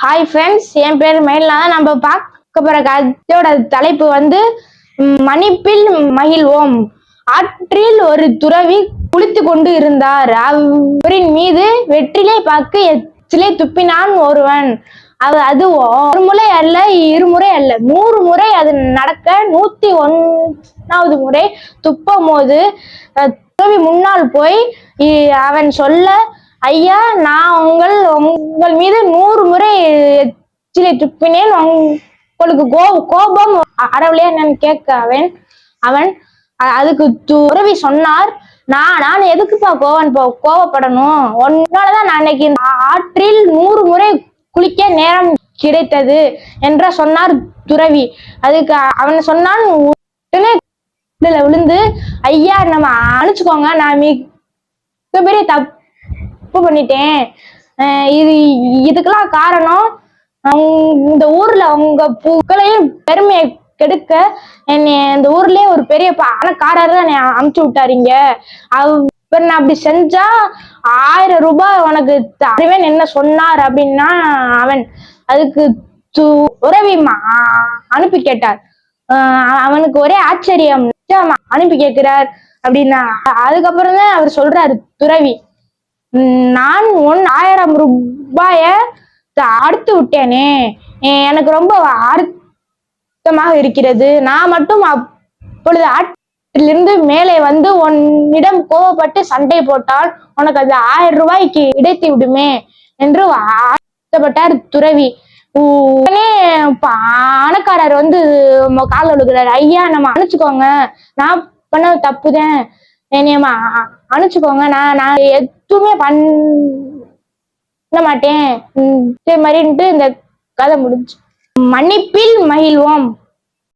Hi friends, என் பேர் மயில்னா. நம்ம பார்க்க போற கதையோட தலைப்பு வந்து மன்னிப்பில் மகிழ்வோம். ஆற்றில் ஒரு துறவி குளித்து கொண்டு இருந்தார். அவரின் மீது வெற்றிலை பாக்கு எச்சிலை துப்பினான் ஒருவன். அது ஒரு முறை அல்ல, இருமுறை அல்ல, 100 முறை அது நடக்க 101வது முறை துப்பும் போது துறவி முன்னால் போய் அவன் சொல்ல, ஐயா, நான் உங்கள் மீது 100 முறை எச்சிலை துப்பினேன், உங்களுக்கு கோபம் அறவில்லையா என்னன்னு கேட்க அவன் அதுக்கு துறவி சொன்னார், நான் எதுக்குப்பா கோவப்படணும்? உன்னாலதான் நான் இன்னைக்கு ஆற்றில் 100 முறை குளிக்க நேரம் கிடைத்தது என்று சொன்னார் துறவி. அதுக்கு அவன் சொன்னான், உடனே விழுந்து, ஐயா, நம்ம அனுப்பிச்சுக்கோங்க, நான் மிகப்பெரிய தப்பு பண்ணிட்டேன். இதுக்கெல்லாம் காரணம் இந்த ஊர்ல உங்க புகழையும் பெருமையை கெடுக்க இந்த ஊர்லயே ஒரு பெரிய பணக்காரர் தான் அமுச்சு விட்டாருங்க. அவர் நான் அப்படி செஞ்சா 1000 ரூபாய் உனக்கு தருவேன் என்ன சொன்னார் அப்படின்னா அவன். அதுக்கு துறவி அனுப்பி கேட்டார். அவனுக்கு ஒரே ஆச்சரியம், அனுப்பி கேட்கிறார் அப்படின்னா. அதுக்கப்புறம் தான் அவர் சொல்றாரு துறவி, நான் 1000 ரூபாய அடுத்து விட்டேனே, எனக்கு ரொம்ப அர்த்தமாக இருக்கிறது. நான் மட்டும் அப்பொழுது ஆற்றிலிருந்து மேலே வந்து உன்னிடம் கோவப்பட்டு சண்டை போட்டால் உனக்கு அது 1000 ரூபாய்க்கு கிடைத்து விடுமே என்று ஆசைப்பட்டார் துறவி. உடனே பணக்காரர் வந்து கால் விழுகிறார். ஐயா, நம்ம அனுப்பிச்சுக்கோங்க, நான் பண்ண தப்புதான், என்னையம்மா அனுப்பிச்சுக்கோங்க, நான் எதுவுமே பண்ண மாட்டேன், மாதிரின்ட்டு இந்த கதை முடிஞ்சு. மன்னிப்பில் மகிழ்வோம்.